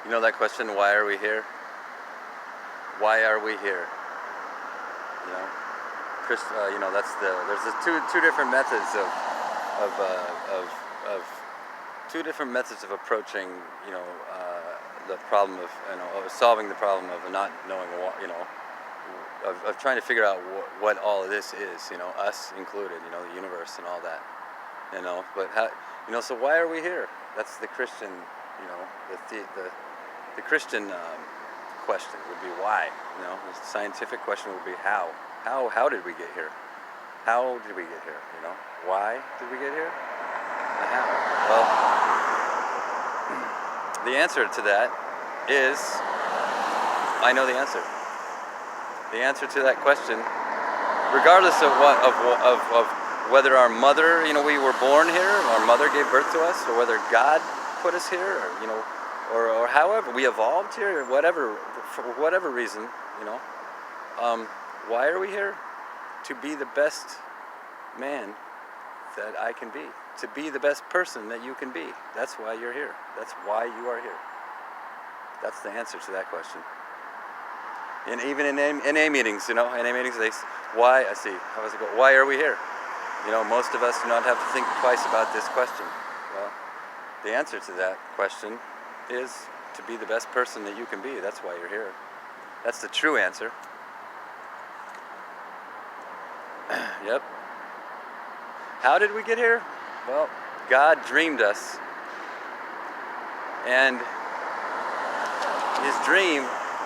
You know that question, why are we here? Why are we here? You know, that's there's two different methods of, of two different methods of approaching, you know, the problem of, of solving the problem of not knowing what, of trying to figure out what all of this is, us included, the universe and all that, but how, so why are we here? That's the Christian, the Christian question would be why, the scientific question would be how did we get here? How did we get here, why did we get here? And how? Well, the answer to that is, I know the answer. The answer to that question, regardless of whether our mother, we were born here, our mother gave birth to us, or whether God put us here, or however we evolved here, or whatever, for whatever reason, why are we here? To be the best man that I can be, to be the best person that you can be. That's why you're here. That's why you are here. That's the answer to that question. And even in NA meetings, why? I see. How does it go? Why are we here? Most of us do not have to think twice about this question. Well, the answer to that question is to be the best person that you can be. That's why you're here. That's the true answer. Yep. How did we get here? Well, God dreamed us. And his dream,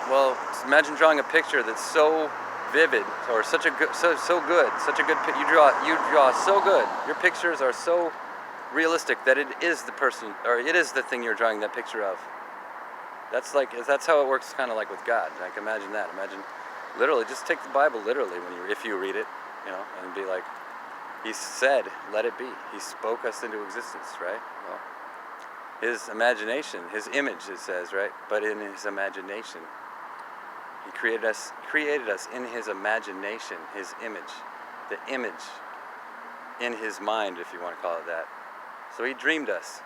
well, imagine drawing a picture that's so vivid, or such a good, so good, such a good you draw so good. Your pictures are so realistic that it is the person, or it is the thing you're drawing that picture of. That's how it works, kind of like with God. Like, imagine that. Imagine, literally, just take the Bible literally if you read it, and be like, he said, let it be. He spoke us into existence, right? Well, his imagination, his image, it says, right? But in his imagination, he created us in his imagination, his image, the image in his mind, if you want to call it that. So he dreamed us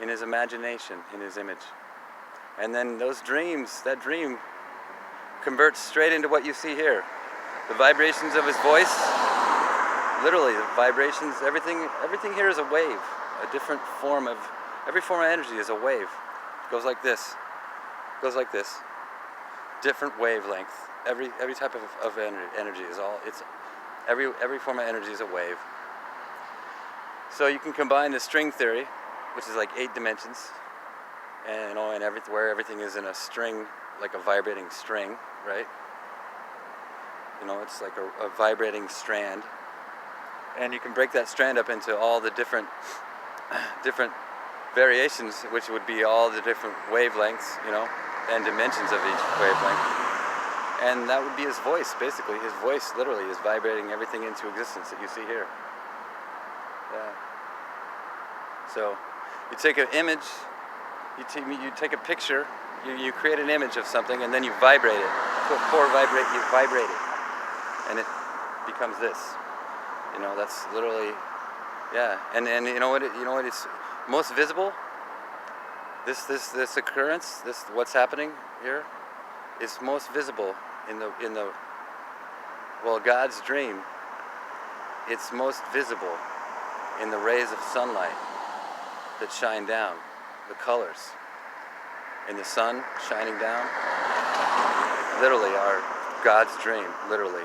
in his imagination, in his image. And then those dreams, that dream converts straight into what you see here. The vibrations of his voice, literally the vibrations, everything here is a wave, a different form of, every form of energy is a wave. It goes like this, different wavelength. Every type of energy is all, it's, every form of energy is a wave. So you can combine the string theory, which is like 8 dimensions, and where everything is in a string, like a vibrating string, right? It's like a vibrating strand. And you can break that strand up into all the different variations, which would be all the different wavelengths, and dimensions of each wavelength. And that would be his voice, basically. His voice literally is vibrating everything into existence that you see here. Yeah. So you take an image, you take a picture, you create an image of something, and then you vibrate it. You vibrate it, and it becomes this. That's literally, yeah. And what it's most visible. This occurrence, what's happening here, is most visible in the God's dream. It's most visible in the rays of sunlight that shine down, the colors in the sun shining down. Literally, are God's dream. Literally,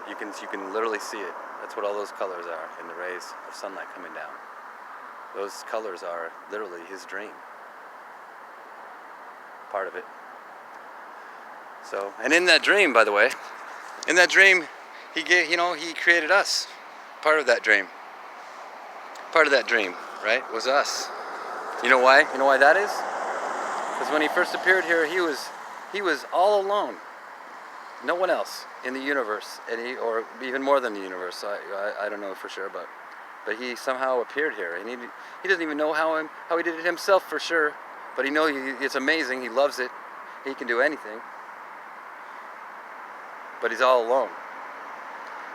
you can literally see it. That's what all those colors are in the rays of sunlight coming down. Those colors are literally his dream. Part of it. So, and in that dream, by the way, he created us. Part of that dream, right, was us. You know why? You know why that is? Because when he first appeared here, he was all alone. No one else in the universe, or even more than the universe. I don't know for sure, but he somehow appeared here, and he doesn't even know how he did it himself for sure. But it's amazing. He loves it. He can do anything. But he's all alone.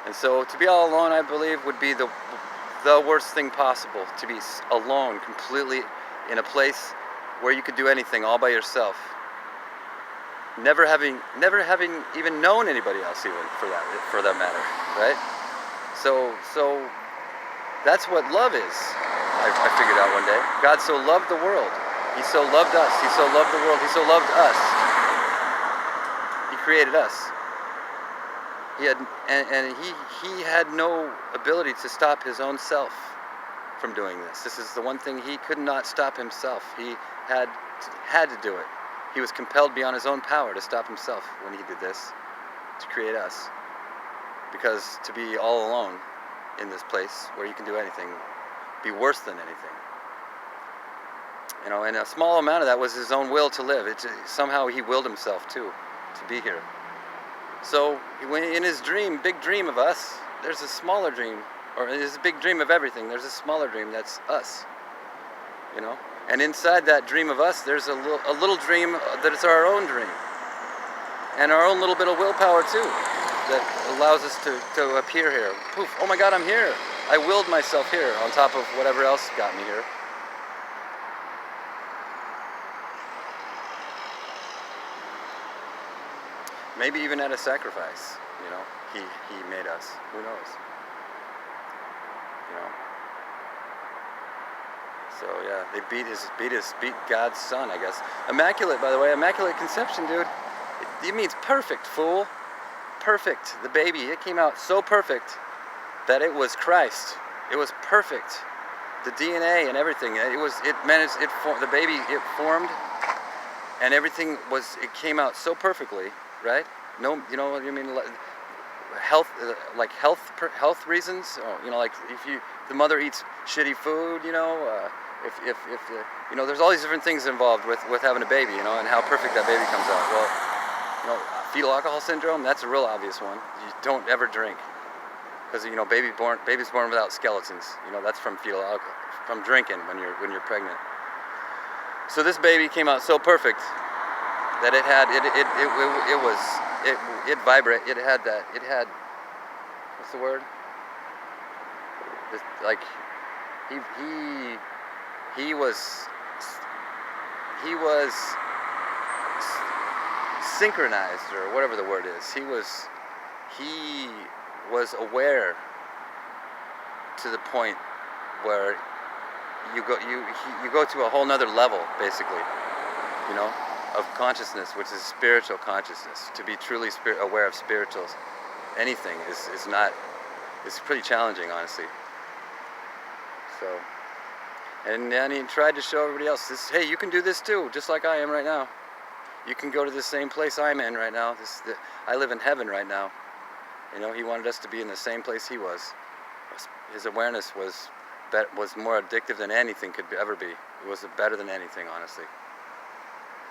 And so to be all alone, I believe, would be the worst thing possible. To be alone, completely in a place where you could do anything all by yourself, never having even known anybody else, even for that matter, right? So that's what love is. I figured out one day. God so loved the world. He so loved us. He so loved the world. He so loved us. He created us. He had he had no ability to stop his own self from doing this. This is the one thing he could not stop himself. He had to do it. He was compelled beyond his own power to stop himself when he did this, to create us. Because to be all alone in this place where you can do anything, be worse than anything. You know, and a small amount of that was his own will to live. Somehow he willed himself to be here. So in his dream, big dream of us, there's a smaller dream, or there's a big dream of everything. There's a smaller dream that's us. You know, and inside that dream of us, there's a little dream that is our own dream, and our own little bit of willpower too, that allows us to appear here. Poof! Oh my God, I'm here. I willed myself here on top of whatever else got me here. Maybe even at a sacrifice, you know, he made us. Who knows? You know. So yeah, they beat God's son, I guess. Immaculate, by the way, immaculate conception, dude. It means perfect, fool. Perfect. The baby, it came out so perfect that it was Christ. It was perfect. The DNA and everything. The baby, it formed, and everything it came out so perfectly. Right? No, you know what I mean? Health, like health reasons. Oh, you know, like if the mother eats shitty food, you know, if you know, there's all these different things involved with having a baby, you know, and how perfect that baby comes out. Well, you know, fetal alcohol syndrome, that's a real obvious one. You don't ever drink, because you know, baby's born without skeletons. You know, that's from fetal alcohol, from drinking when you're pregnant. So this baby came out so perfect that it vibrated. It had what's the word? Like he was synchronized, or whatever the word is. He was aware to the point where you go to a whole nother level, basically, you know, of consciousness, which is spiritual consciousness. To be truly aware of spirituals, anything is pretty challenging, honestly. So, and then he tried to show everybody else this. Hey, you can do this too, just like I am right now. You can go to the same place I'm in right now. I live in heaven right now. You know, he wanted us to be in the same place he was. His awareness was more addictive than anything could ever be. It was better than anything, honestly.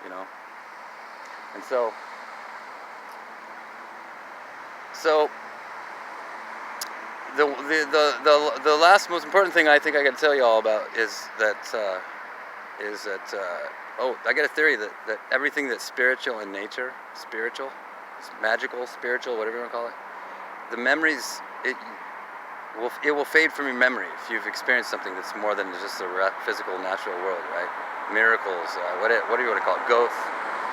You know, and so the last most important thing I think I got to tell you all about is that I got a theory that everything that's spiritual in nature, magical, spiritual, whatever you want to call it, the memories, it will fade from your memory if you've experienced something that's more than just a physical, natural world, right? Miracles, what do you want to call it? Ghosts.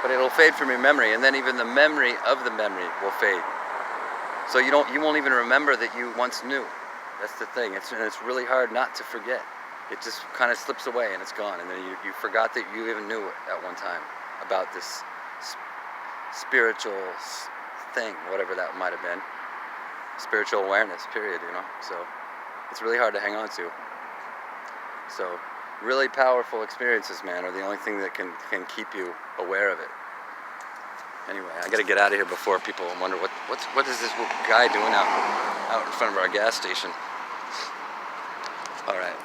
But it'll fade from your memory, and then even the memory of the memory will fade. So you won't even remember that you once knew. That's the thing. It's really hard not to forget. It just kind of slips away and it's gone, and then you forgot that you even knew it at one time about this spiritual thing, whatever that might have been. Spiritual awareness, period. You know. So it's really hard to hang on to. So really powerful experiences, man, are the only thing that can keep you aware of it. Anyway, I gotta get out of here before people wonder what is this guy doing out in front of our gas station. All right.